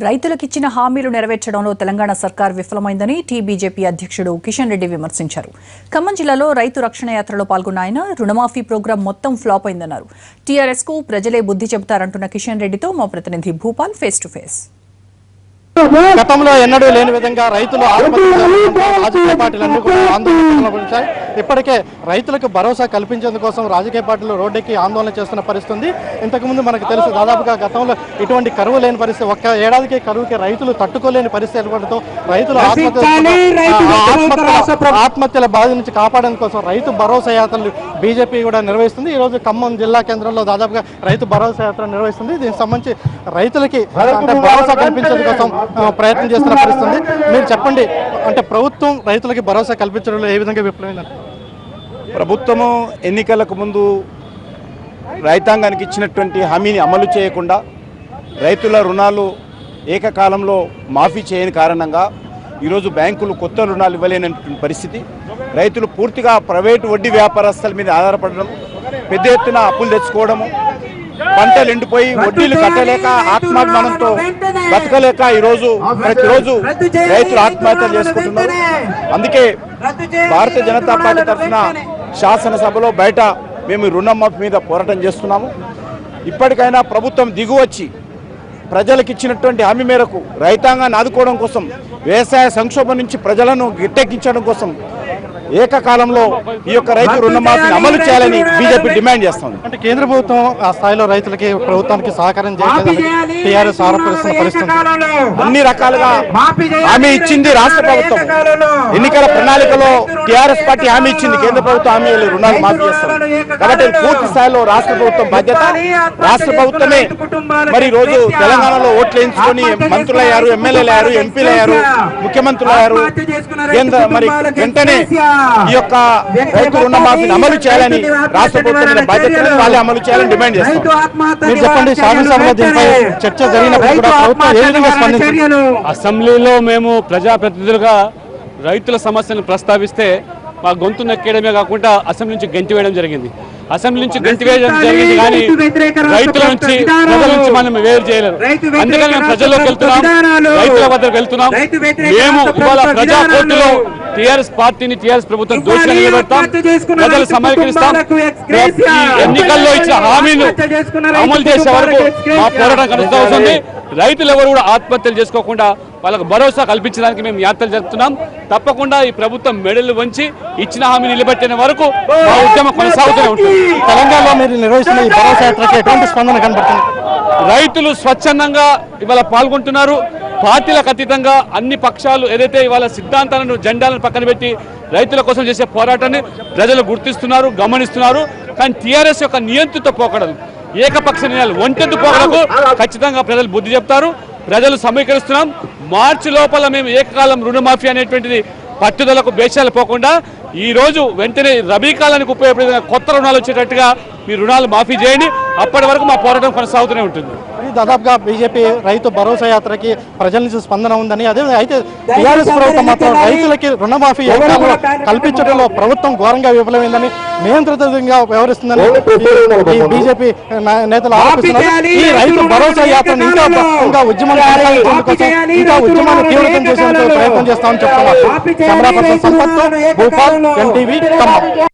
రైతులకిచ్చిన హామీలు నెరవేర్చడంలో తెలంగాణ సర్కార్ విఫలమైందని టీబీజేపీ అధ్యక్షుడు కిషన్ రెడ్డి విమర్శించారు. ఖమ్మం జిల్లాలో రైతు రక్షణ యాత్రలో పాల్గొన్న ఆయన రుణమాఫీ ప్రోగ్రాం మొత్తం ఫ్లాప్ అయిందన్నారు. టీఆర్ఎస్ కు ప్రజలే బుద్ధి చెబుతారంటున్న కిషన్ రెడ్డితో మా ప్రతినిధి భూపాల్ ఫేస్ టు ఫేస్. గతంలో ఎన్నడూ లేని విధంగా రైతులు రాజకీయ పార్టీలన్నీ కూడా ఆందోళన గురించాయి. ఇప్పటికే రైతులకు భరోసా కల్పించేందుకోసం రాజకీయ పార్టీలు రోడ్డెక్కి ఆందోళన చేస్తున్న పరిస్థితి. ఇంతకుముందు మనకు తెలుసు, దాదాపుగా గతంలో ఇటువంటి కరువు లేని పరిస్థితి, ఒక్క ఏడాదికి కరువుకి రైతులు తట్టుకోలేని పరిస్థితి ఏర్పడటం రైతులు ఆత్మహత్యల బాధ నుంచి కాపాడడం కోసం రైతు భరోసా యాత్రలు బీజేపీ కూడా నిర్వహిస్తుంది. ఈ రోజు ఖమ్మం జిల్లా కేంద్రంలో దాదాపుగా రైతు భరోసా యాత్ర నిర్వహిస్తుంది. దీనికి సంబంధించి రైతులకి భరోసా కల్పించేందుకోసం ప్రయత్నం చేస్తున్న పరిస్థితి. మీరు చెప్పండి, అంటే ప్రభుత్వం రైతులకి భరోసా కల్పించడంలో ఏ విధంగా విఫలమైంది? ప్రభుత్వము ఎన్నికలకు ముందు రైతాంగానికి ఇచ్చినటువంటి హామీని అమలు చేయకుండా రైతుల రుణాలు ఏకకాలంలో మాఫీ చేయని కారణంగా ఈరోజు బ్యాంకులు కొత్త రుణాలు ఇవ్వలేనటువంటి పరిస్థితి. రైతులు పూర్తిగా ప్రైవేటు వడ్డీ వ్యాపారస్తుల మీద ఆధారపడడం, పెద్ద ఎత్తున అప్పులు తెచ్చుకోవడము, పంటలు ఎండిపోయి వడ్డీలు కట్టలేక ఆత్మాభిమానంతో బతకలేక ఈరోజు ప్రతిరోజు రైతులు ఆత్మహత్యలు చేసుకుంటున్నారు. అందుకే భారతీయ జనతా పార్టీ తరఫున శాసనసభలో బయట మేము రుణమాఫీ మీద పోరాటం చేస్తున్నాము. ఇప్పటికైనా ప్రభుత్వం దిగువచ్చి ప్రజలకు ఇచ్చినటువంటి హామీ మేరకు రైతాంగాన్ని ఆదుకోవడం కోసం, వ్యవసాయ సంక్షోభం నుంచి ప్రజలను గిట్టెక్కించడం కోసం ఏకకాలంలో ఈ యొక్క రైతు రుణమాఫీని అమలు చేయాలని బీజేపీ డిమాండ్ చేస్తుంది. అంటే కేంద్ర ప్రభుత్వం ఆ స్థాయిలో రైతులకి ప్రభుత్వానికి సహకారం చేయలేదని టీఆర్ఎస్ ఆరోపిస్తున్న పరిస్థితి. అన్ని రకాలుగా హామీ ఇచ్చింది రాష్ట్ర ప్రభుత్వం. ఎన్నికల ప్రణాళికలో టీఆర్ఎస్ పార్టీ హామీ ఇచ్చింది, కేంద్ర ప్రభుత్వం హామీ రుణాలు మాఫీ చేస్తుంది. కాబట్టి పూర్తి స్థాయిలో రాష్ట్ర ప్రభుత్వం బాధ్యత. రాష్ట్ర ప్రభుత్వమే మరి రోజు తెలంగాణలో ఓట్లు వేయించుకొని మంత్రులయ్యారు, ఎమ్మెల్యేలు అయ్యారు, ఎంపీలు అయ్యారు, ముఖ్యమంత్రులు అయ్యారు. కేంద్ర మరి వెంటనే ఈ యొక్క రైతు రుణమాఫీని అమలు చేయాలని రాష్ట్ర ప్రభుత్వం బాధ్యతలను వాళ్ళే అమలు చేయాలని డిమాండ్ చేస్తారు. మీరు చెప్పండి, శాసనసభలో దీనిపై చర్చ జరిగినప్పుడు కూడా ప్రభుత్వం ఏ విధంగా స్పందించింది? అసెంబ్లీలో మేము ప్రజాప్రతినిధులుగా రైతుల సమస్యలను ప్రస్తావిస్తే మా గొంతు నొక్కేయడమే కాకుండా అసెంబ్లీ నుంచి గెంటివేయడం జరిగింది. అసెంబ్లీ నుంచి గెంటివేయడం జరిగింది, కానీ రైతుల నుంచి ప్రజల నుంచి మనం వేరు చేయలేరు. అందుకని మేము ప్రజల్లోకి వెళ్తున్నాం, రైతుల వద్దకు వెళ్తున్నాం. మేము ఇవాళ ప్రజా కోర్టులో టీఆర్ఎస్ పార్టీని, టీఆర్ఎస్ ప్రభుత్వం దోషిగా నిలబెడతాం, ప్రజలు సమీకరిస్తాం. ఎన్నికల్లో ఇచ్చిన హామీలు అమలు చేసే వరకు మా పోరాటం కొనసాగుతుంది. రైతులు ఎవరు కూడా ఆత్మహత్యలు చేసుకోకుండా వాళ్ళకు భరోసా కల్పించడానికి మేము యాత్రలు జరుపుతున్నాం. తప్పకుండా ఈ ప్రభుత్వం మెడలు వంచి ఇచ్చిన హామీ నిలబెట్టిన వరకు మా ఉద్యమం కొనసాగుతూనే ఉంటుంది. తెలంగాణలో మీరు నిర్వహిస్తున్న ఈ భరోసా యాత్రకి ఎటువంటి స్పందన కనబడుతుంది? రైతులు స్వచ్ఛందంగా ఇవాళ పాల్గొంటున్నారు. పార్టీలకు అతీతంగా అన్ని పక్షాలు ఏదైతే ఇవాళ సిద్ధాంతాలను, జెండాలను పక్కన పెట్టి రైతుల కోసం చేసే పోరాటాన్ని ప్రజలు గుర్తిస్తున్నారు, గమనిస్తున్నారు. కానీ టీఆర్ఎస్ యొక్క నియంత్రిత పోకడలు, ఏకపక్ష నిర్ణయాలు, ఒంటెద్దు పోకడకు ఖచ్చితంగా ప్రజలు బుద్ధి చెప్తారు. ప్రజలు సమీకరిస్తున్నాం. మార్చి లోపల మేము ఏకకాలం రుణమాఫీ అనేటువంటిది పట్టుదలకు బేషాలు పోకుండా ఈ రోజు వెంటనే రబీ కాలానికి ఉపయోగపడే కొత్త రుణాలు వచ్చేటట్టుగా మీ రుణాలు మాఫీ చేయండి. అప్పటి వరకు మా పోరాటం కొనసాగుతూనే ఉంటుంది. దాదాపుగా బీజేపీ రైతు భరోసా యాత్రకి ప్రజల నుంచి స్పందన ఉందని, అదే అయితే టీఆర్ఎస్ ప్రభుత్వం మాత్రం రైతులకి రుణమాఫీ కల్పించడంలో ప్రభుత్వం ఘోరంగా విఫలమైందని, నియంత్రితంగా వ్యవహరిస్తుందని బీజేపీ నేతలు ఆరోపిస్తున్నారు. ఈ రైతు భరోసా యాత్రను ఇంకా ఉద్యమాన్ని తీవ్రతం చేసేందుకు ప్రయత్నం చేస్తామని చెప్తున్నారు. Camera person Sampath, Bhupal, NTV Khammam.